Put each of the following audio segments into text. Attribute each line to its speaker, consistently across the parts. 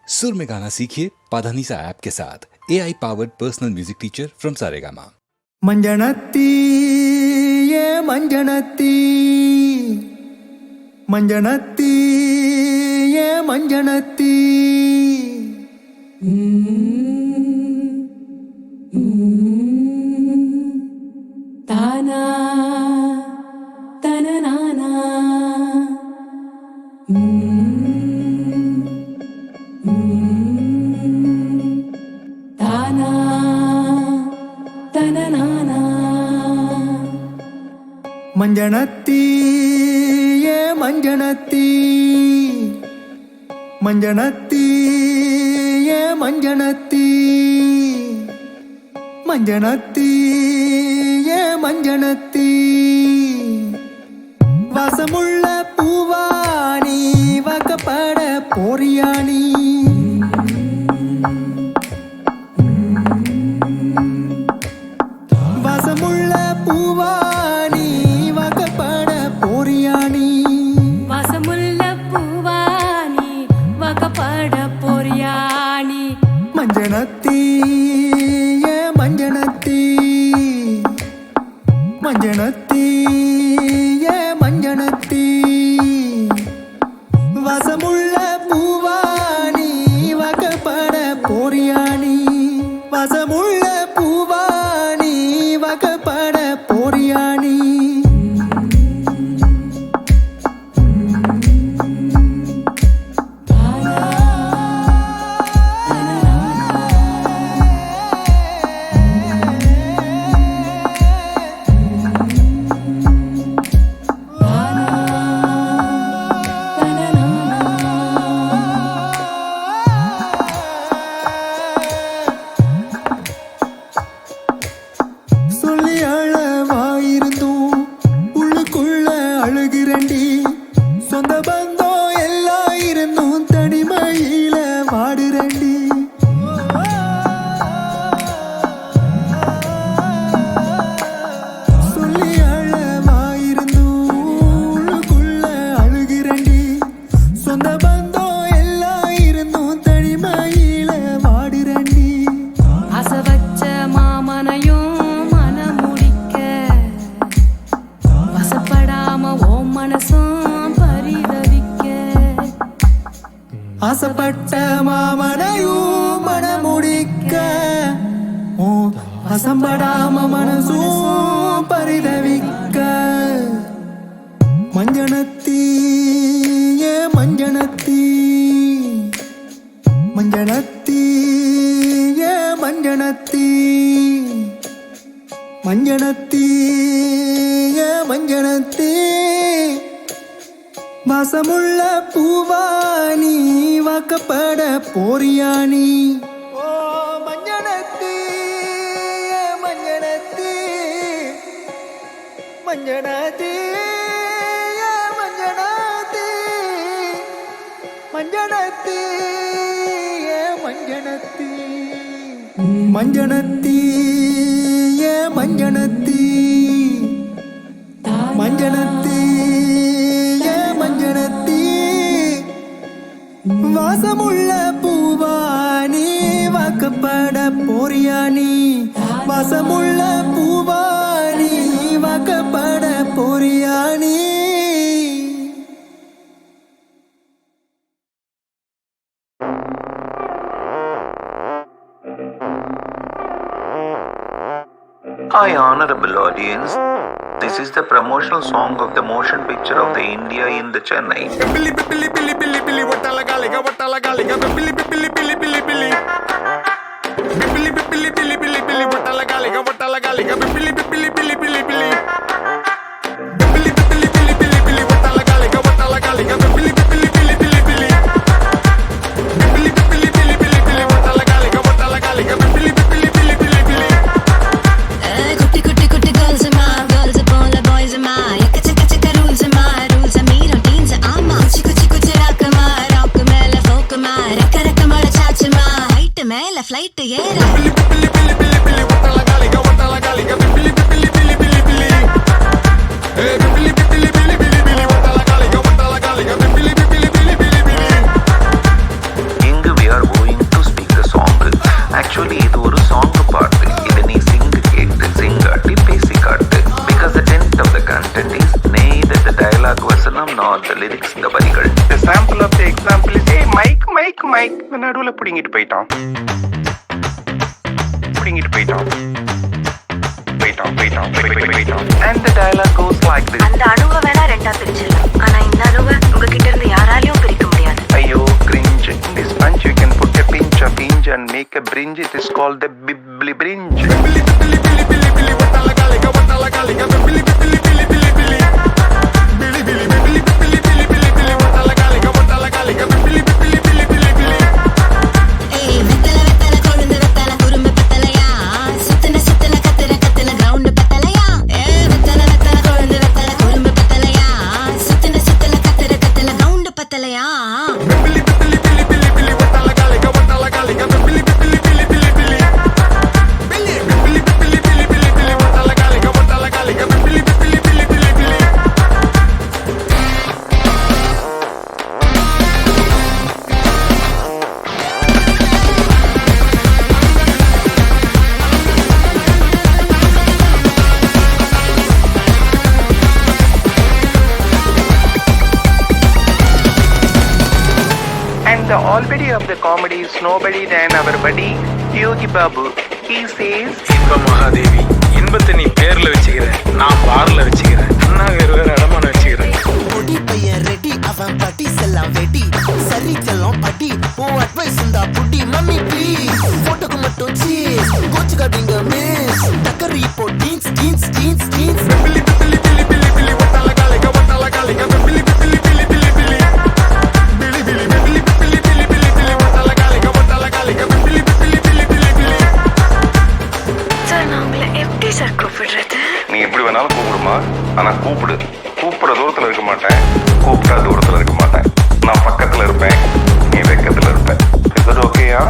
Speaker 1: सुर में गाना सीखिए पाधानीसा ऐप के साथ AI powered personal music teacher from Saregama.
Speaker 2: मंजनती ये मंजनती मंजनती ये मंजनती
Speaker 3: ताना तननाना ताना तननाना
Speaker 2: मंजनती ये मंजनती मंजनती ये मंजनती मंजनती ये मंजनती वासमुள்ள பூவானி வகப்பட போரியானி வாசமுள்ள பூவானி வகப்பட போரியானி
Speaker 3: வாசமுள்ள பூவானி வகப்பட போரியானி
Speaker 2: मंजनती ये मंजनती मंजनती ये मंजनती वासमुள்ள பூவானி வகப்பட போரியானி வாசமுள்ள பூவானி வகப்பட போரியானி சொல்லி அழவாயிருந்தும் உள்ளுக்குள்ள அழுகிறண்டி சொந்த பந்தம் எல்லாம் இருந்தும் தனிமையில வாடுறண்டி சொல்லி அழவாயிருந்தும் உள்ளுக்குள்ள அழுகிறண்டி சொந்த பந்தம் எல்லாம் இருந்தும் தனிமையில வாடுறண்டி
Speaker 3: ஆசை வச்ச மாமனையும் மனமுடிக்க வசப்படாம ஓ மனசும் பரிதவிக்க
Speaker 2: ஆசைப்பட்ட மாமனையும் மனமுடிக்க ஓ வசம்படாம மனசும் பரிதவிக்க மஞ்சனத்தி ஏ மஞ்சனத்தி மஞ்சனத்தி ஏ மஞ்சனத்தி மஞ்சனத்தி ஏ மஞ்சனத்தி வாசமுள்ள பூவானி வாக்கப்பட போரியானி ஓ மஞ்சனத்தி ஏ மஞ்சனத்தி மஞ்சனத்தி ஏ மஞ்சனத்தி மஞ்சனத்தி ஏ மஞ்சனத்தி மஞ்சனத்தி ஏ மஞ்சனத்தி மஞ்சனத்தி ஏ மஞ்சனத்தி வாசமுள்ள Poovani வாக்கப்பட போரியானி வாசமுள்ள Poovani வாக்கப்பட போரியானி
Speaker 4: Hi, honorable audience. This is the promotional song of the motion picture of the India in the Chennai.
Speaker 5: Billy, Billy, Billy, Billy, Billy, Watala Galiga, Billy, Billy, Billy, Billy, Billy. Billy, Billy, Billy, Billy, Billy, Watala Galiga, Billy, Billy, Billy, Billy, Billy. Billy, Billy, Billy, Billy, Billy, Watala Galiga, Billy, Billy, Billy, Billy, Billy. Billy, Billy, Billy, Billy, Billy, Watala Galiga, Billy, Billy, Billy, Billy, Billy.
Speaker 6: குட்டி குட்டி குட்டி girls போல boys எக்கச்சக்க rules மீறும் teens ஆமா குச்சி குச்சி ராக்கு மேல folk ரெக்க மட சாச்சுமா height மேல flight ஏற
Speaker 5: Billy, Billy, Billy, Billy, Billy, Watala Galiga, Billy, Billy, Billy, Billy, Billy. Billy, Billy, Billy, Billy, Billy, Watala Galiga, Billy, Billy, Billy, Billy, Billy.
Speaker 4: இங்கு we are
Speaker 7: மைக் நடுவுல பிடிங்கிட்டு போயிட்டான். And the dialogue goes like this.
Speaker 6: அந்த அணுவை வேணா ரெண்டா பிரிச்சிடலாம், ஆனா இந்த அணுவை உங்ககிட்ட இருந்து யாராலையும் பிரிக்க முடியாது.
Speaker 7: Ayo, cringe. In this punch you can put a pinch of inch and make a bringe. It is called the bibbly bringe.
Speaker 5: Billy, billy, billy, billy, billy, watalagalika, watalagalika, billy, billy, billy, billy, billy. Billy, billy, billy, billy, billy, billy, billy, watalagalika, watalagalika, billy, billy, billy, billy, billy.
Speaker 6: ஏய் வெத்தல வெத்தல கொழுந்து வெத்தல குறும்பு பத்தலையா, சுத்தின சுத்தின கத்திர ground பத்தலையா. ஏய் வெத்தல வெத்தல கொழுந்து வெத்தல குறும்பு பத்தலையா, சுத்தின சுத்தின கத்திர ground பத்தலையா.
Speaker 5: Billy, billy, billy, billy, billy, watalagalika, watalagalika, billy, billy, billy, billy, billy. Billy, billy, billy, billy, billy, billy, watalagalika, watalagalika, billy, billy, billy, billy, billy.
Speaker 7: And the already of the comedy is nobody than our buddy Yogi Babu. He says,
Speaker 8: இன்ப மகாதேவி, இன்பத்தை நீ பேர்ல வச்சுக்கிற, நான் பார்ல வச்சுக்கிறேன், அண்ணா வேறு அடமான வச்சுக்கிறேன்.
Speaker 2: பொடி பையன் ரெடி, அவன் பட்டி செல்லாம் வெடி. சரி செல்லம் பட்டி, உன் அட்வைஸ் இருந்தா புடி. மம்மி ப்ளீஸ், போட்டோக்கு மட்டும் சீஸ். கோச்சுக்காதீங்க மிஸ், டக்கர் இப்போ teens teens teens teens.
Speaker 5: Billy, billy, billy, billy, billy, watalagalika, watalagalika, billy, billy, billy, billy, billy. Billy, billy, billy, billy, billy, billy, billy, watalagalika, watalagalika, billy, billy, billy, billy, billy.
Speaker 6: Sir நான் உங்களை எப்படி sir கூப்பிடுறது?
Speaker 7: நீ எப்படி வேணாலும் கூப்பிடுமா, ஆனா கூப்பிடு. கூப்பிடுற தூரத்துல இருக்க மாட்டேன், கூப்பிட்டா தூரத்துல இருக்க மாட்டேன். நான் பக்கத்துல இருப்பேன், நீ வெக்கத்துல இருப்ப. இது ஓகேயா?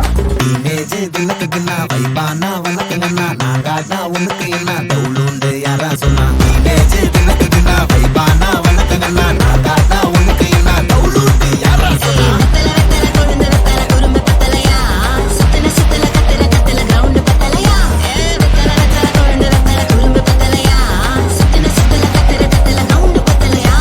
Speaker 2: இமேஜ் தினக்குன்னா வைபானா வணக்கங்கண்ணா. நாங்காடா உனக்கு என்ன தவுளுண்டு யாரா சொன்னா. இமேஜ் தினக்குன்னா வைபானா வணக்கங்கண்ணா. நாங்காடா உனக்கு என்ன தவுளுண்டு யாரா சொன்னா.
Speaker 6: வெத்தல வெத்தல கொழுந்து வெத்தல குறும்பு பத்தலையா, சுத்தின சுத்தின கத்திர கிரவுண்ட் பத்தலையா. ஏய் வெத்தல வெத்தல கொழுந்து வெத்தல குறும்பு பத்தலையா, சுத்தின சுத்தின கத்திர கிரவுண்ட் பத்தலையா.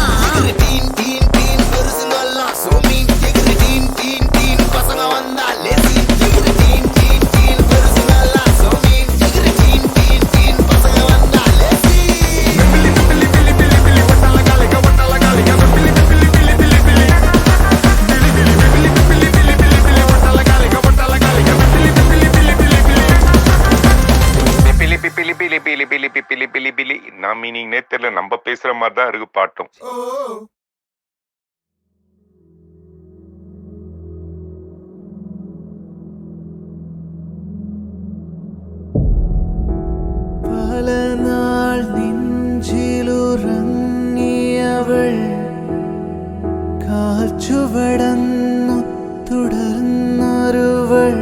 Speaker 2: டீன் டீன் டீன் பெருசுங்கெல்லாம் சோமீன். எகிரி டீன் டீன் டீன் பசங்க வந்தா லேசி. எகிரி டீன் டீன் டீன் பெருசுங்கெல்லாம் சோமீன். எகிரி டீன் டீன் டீன் பசங்க வந்தா லேசி.
Speaker 5: Billy, billy, billy, billy, billy, watalagalika, watalagalika, billy, billy, billy, billy, billy. Billy, billy, billy, billy, billy, billy, billy, watalagalika, watalagalika, billy, billy, billy, billy, billy.
Speaker 7: பிலி பிலி பிலி பிலி பிலி பிலி பிலி பிலி. நான் மீனிங்னே தெரியல, நம்ம பேசுற மாதிரி தான் இருக்கு பாட்டும்.
Speaker 2: പല നാൾ നെഞ്ചിലുറങ്ങിയവൾ കാൽച്ചുവടന്നു തുടർന്നൊരുവൾ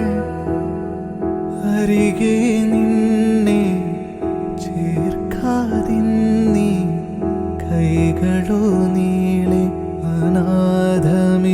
Speaker 2: അരികെ നിന്നെ ചേർക്കാതിന്നി കൈകളോ നീളെ അനാഥമിതാദ്യമാ.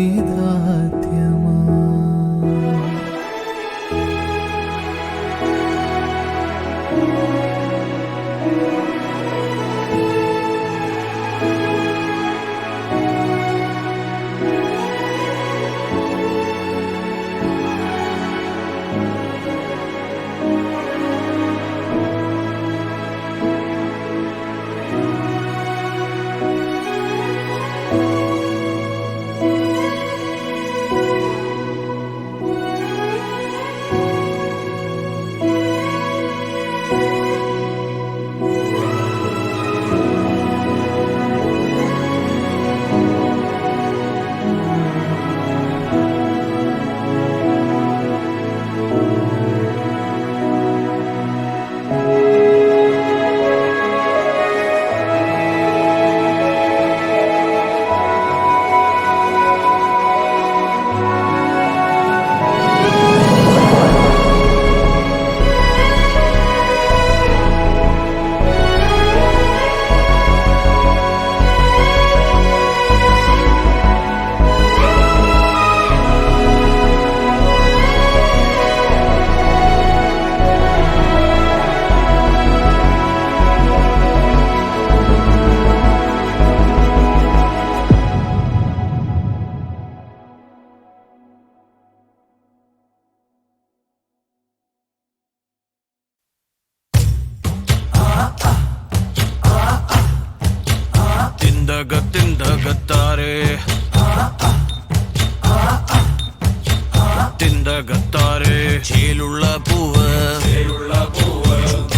Speaker 2: തിണ്ടകത്താറ് ചേലുള്ള പൂവ്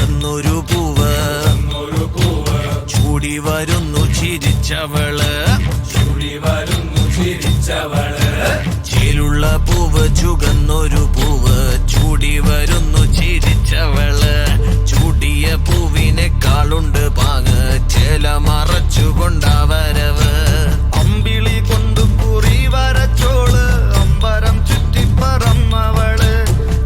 Speaker 2: എന്നൊരു പൂവ് ചൂടി വരുന്നു ചിരിച്ചവള് ചേലുള്ള പൂവ് ചുകന്നൊരു പൂവ് ചൂടി വരുന്നു ചിരിച്ചവള് ചൂടിയ പൂവിനെക്കാളുണ്ട് പാങ്ങ് ചേല മറച്ചുകൊണ്ടവരവ് അമ്പിളി കൊണ്ടു കുറി വരച്ചോള് അമ്പരം ചുറ്റിപ്പറന്നവള്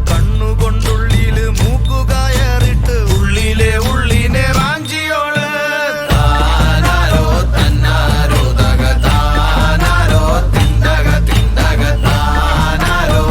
Speaker 2: കണ്ണുകൊണ്ടുള്ളില് മൂക്കുകയറിട്ട് ഉള്ളിലെ ഉള്ളിനെ റാഞ്ചിയോള് താനാരോ തന്നാരോ തക താനാരോ തിണ്ടക തിണ്ടക താനാരോ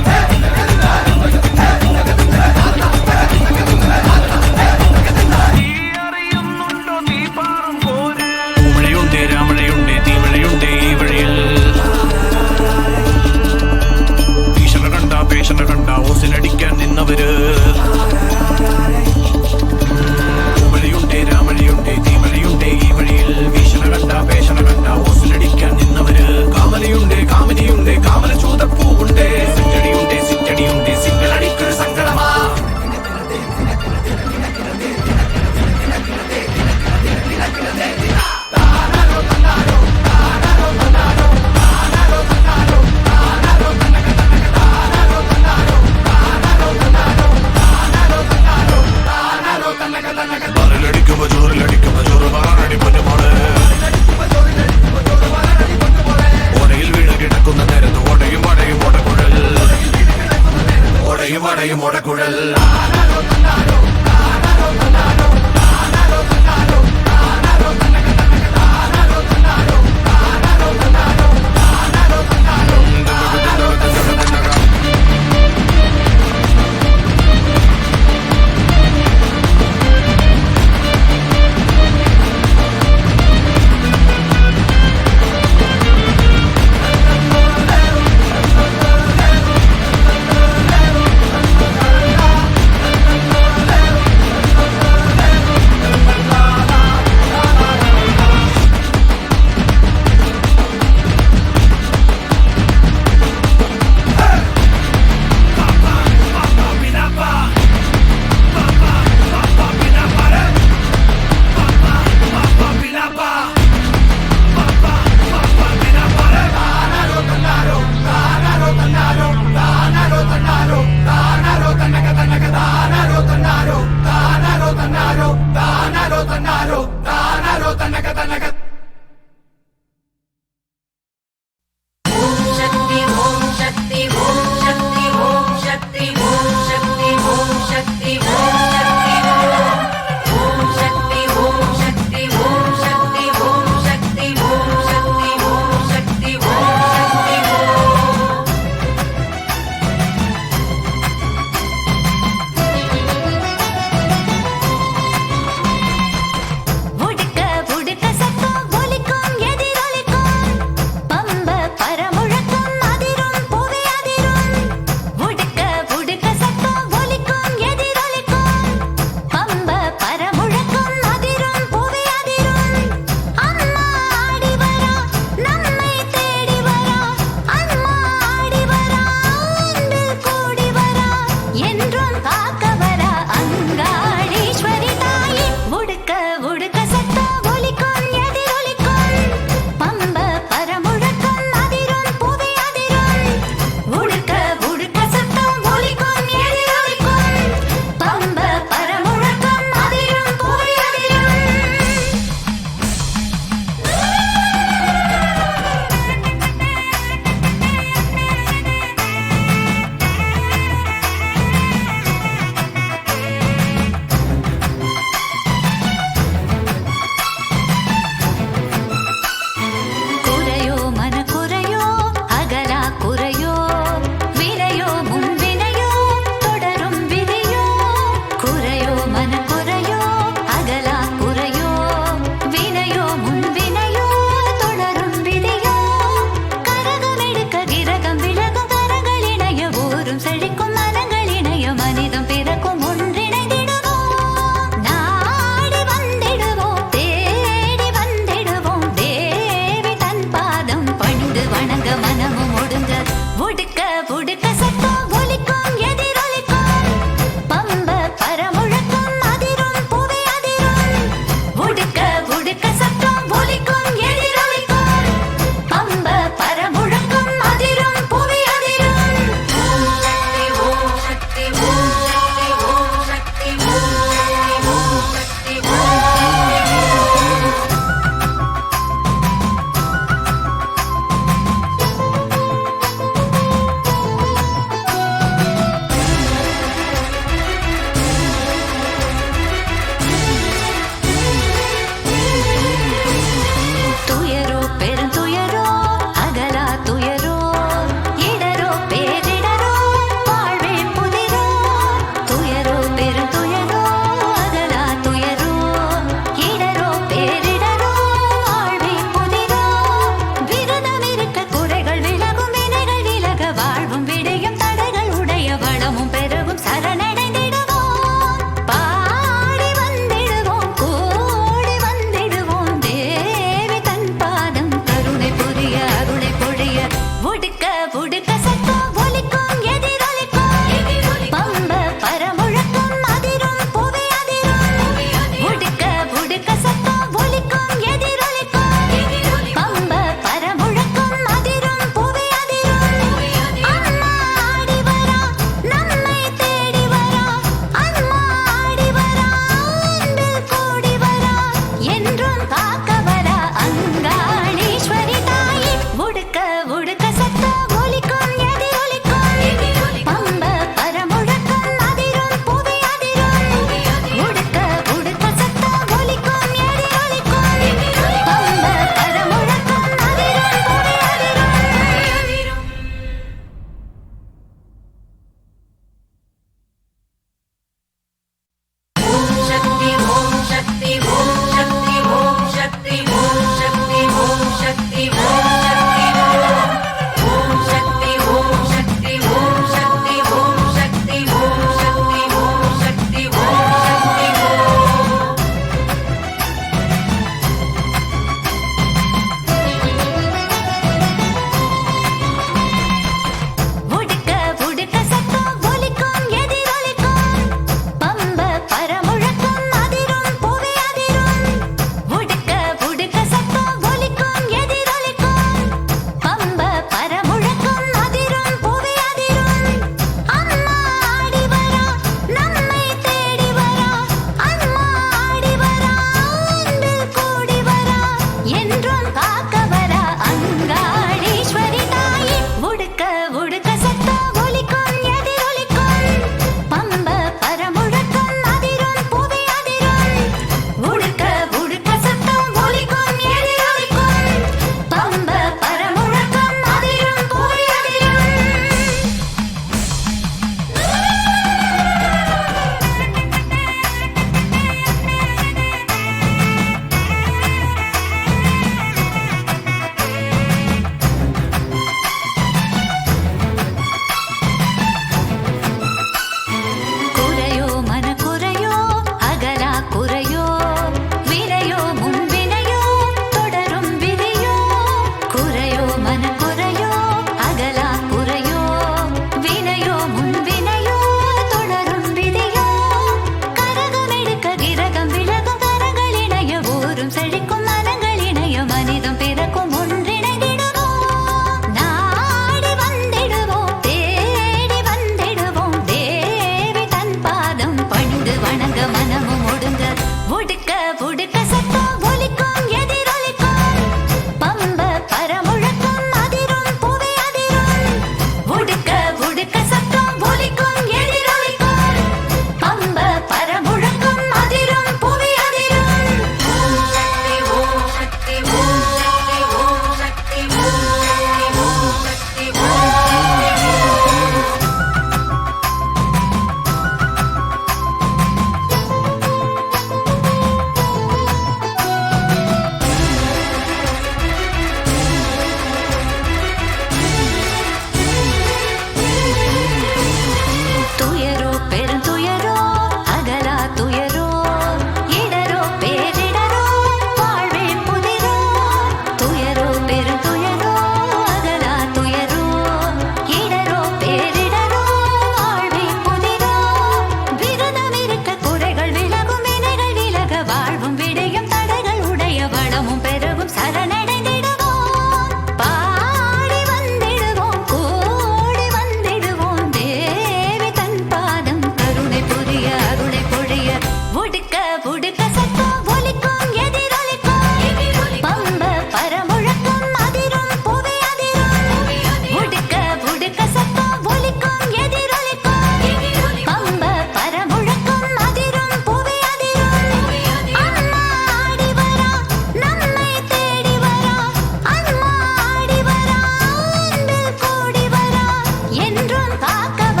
Speaker 6: பார்க்கவா